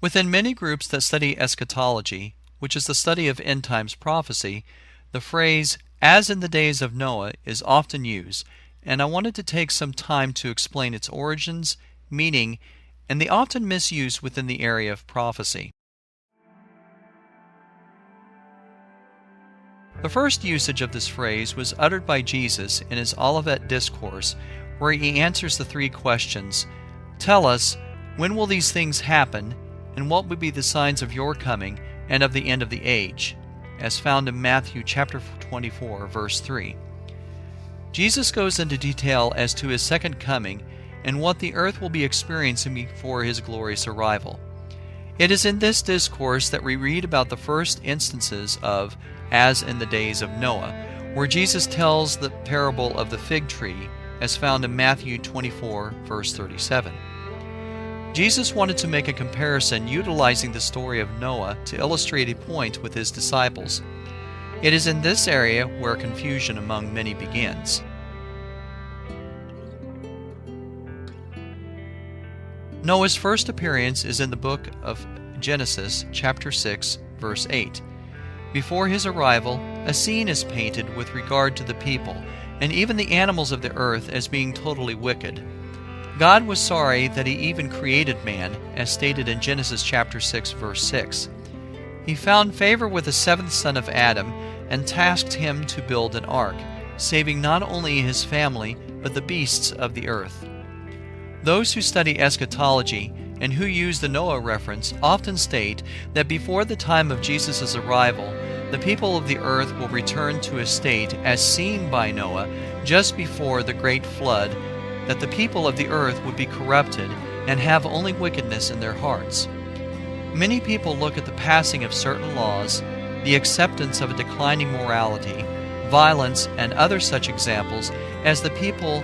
Within many groups that study eschatology, which is the study of end times prophecy, the phrase, as in the days of Noah, is often used, and I wanted to take some time to explain its origins, meaning, and the often misuse within the area of prophecy. The first usage of this phrase was uttered by Jesus in his Olivet Discourse, where he answers the three questions: tell us, when will these things happen, and what will be the signs of your coming and of the end of the age, as found in Matthew chapter 24, verse 3. Jesus goes into detail as to his second coming and what the earth will be experiencing before his glorious arrival. It is in this discourse that we read about the first instances of as in the days of Noah, where Jesus tells the parable of the fig tree, as found in Matthew 24, verse 37. Jesus wanted to make a comparison utilizing the story of Noah to illustrate a point with his disciples. It is in this area where confusion among many begins. Noah's first appearance is in the book of Genesis, chapter 6, verse 8. Before his arrival, a scene is painted with regard to the people, and even the animals of the earth, as being totally wicked. God was sorry that he even created man, as stated in Genesis chapter 6, verse 6. He found favor with the seventh son of Adam and tasked him to build an ark, saving not only his family, but the beasts of the earth. Those who study eschatology and who use the Noah reference often state that before the time of Jesus' arrival, the people of the earth will return to a state as seen by Noah just before the great flood, that the people of the earth would be corrupted and have only wickedness in their hearts. Many people look at the passing of certain laws, the acceptance of a declining morality, violence, and other such examples as the people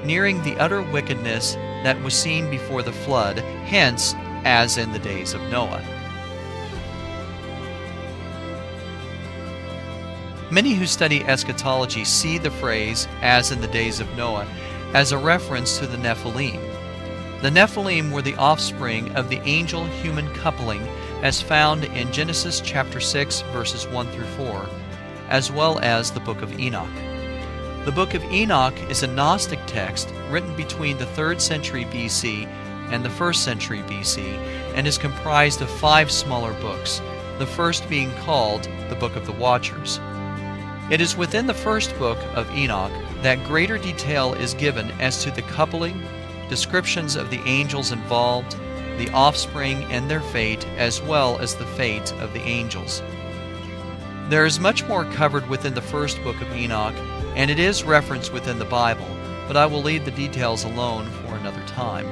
nearing the utter wickedness that was seen before the flood, hence, as in the days of Noah. Many who study eschatology see the phrase, as in the days of Noah, as a reference to the Nephilim. The Nephilim were the offspring of the angel-human coupling as found in Genesis chapter 6, verses 1 through 4, as well as the Book of Enoch. The Book of Enoch is a Gnostic text written between the 3rd century BC and the 1st century BC and is comprised of 5 smaller books, the first being called the Book of the Watchers. It is within the first book of Enoch that greater detail is given as to the coupling, descriptions of the angels involved, the offspring and their fate, as well as the fate of the angels. There is much more covered within the first book of Enoch, and it is referenced within the Bible, but I will leave the details alone for another time.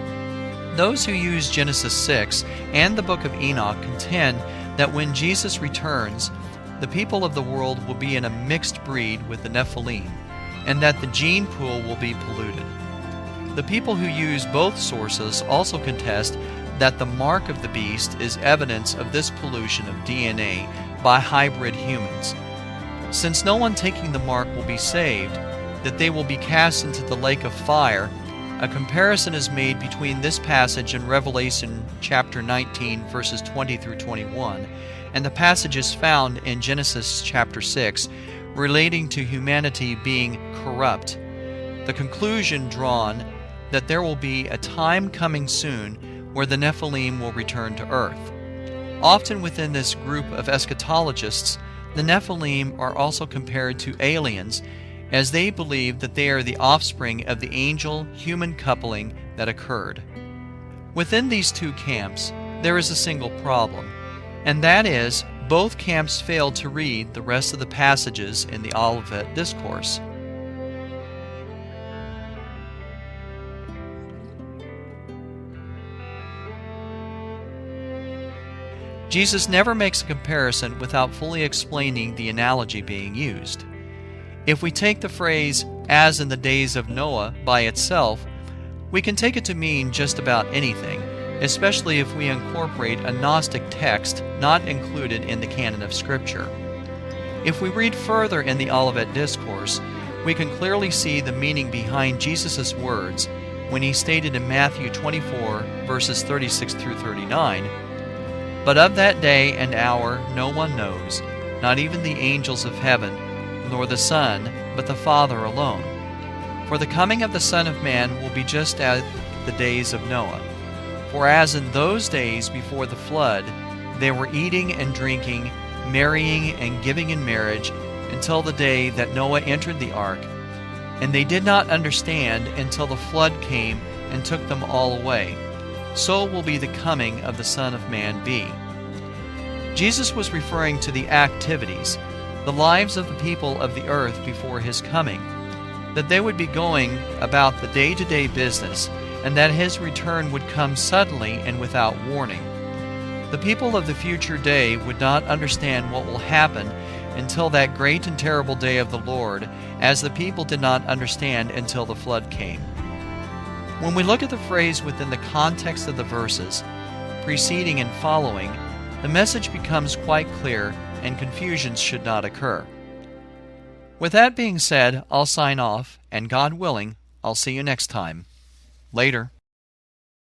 Those who use Genesis 6 and the book of Enoch contend that when Jesus returns, the people of the world will be in a mixed breed with the Nephilim, and that the gene pool will be polluted. The people who use both sources also contest that the mark of the beast is evidence of this pollution of DNA by hybrid humans. Since no one taking the mark will be saved, that they will be cast into the lake of fire, a comparison is made between this passage in Revelation chapter 19, verses 20 through 21, and the passages found in Genesis chapter 6 relating to humanity being corrupt. The conclusion drawn that there will be a time coming soon where the Nephilim will return to earth. Often within this group of eschatologists, the Nephilim are also compared to aliens, as they believe that they are the offspring of the angel-human coupling that occurred. Within these two camps, there is a single problem, and that is, both camps failed to read the rest of the passages in the Olivet Discourse. Jesus never makes a comparison without fully explaining the analogy being used. If we take the phrase, as in the days of Noah, by itself, we can take it to mean just about anything, especially if we incorporate a Gnostic text not included in the canon of Scripture. If we read further in the Olivet Discourse, we can clearly see the meaning behind Jesus' words when he stated in Matthew 24, verses 36 through 39, But of that day and hour no one knows, not even the angels of heaven, nor the Son, but the Father alone. For the coming of the Son of Man will be just as the days of Noah. For as in those days before the flood, they were eating and drinking, marrying and giving in marriage, until the day that Noah entered the ark, and they did not understand until the flood came and took them all away. So will be the coming of the Son of Man be. Jesus was referring to the activities, the lives of the people of the earth before his coming, that they would be going about the day-to-day business, and that his return would come suddenly and without warning. The people of the future day would not understand what will happen until that great and terrible day of the Lord, as the people did not understand until the flood came. When we look at the phrase within the context of the verses, preceding and following, the message becomes quite clear and confusions should not occur. With that being said, I'll sign off, and God willing, I'll see you next time. Later.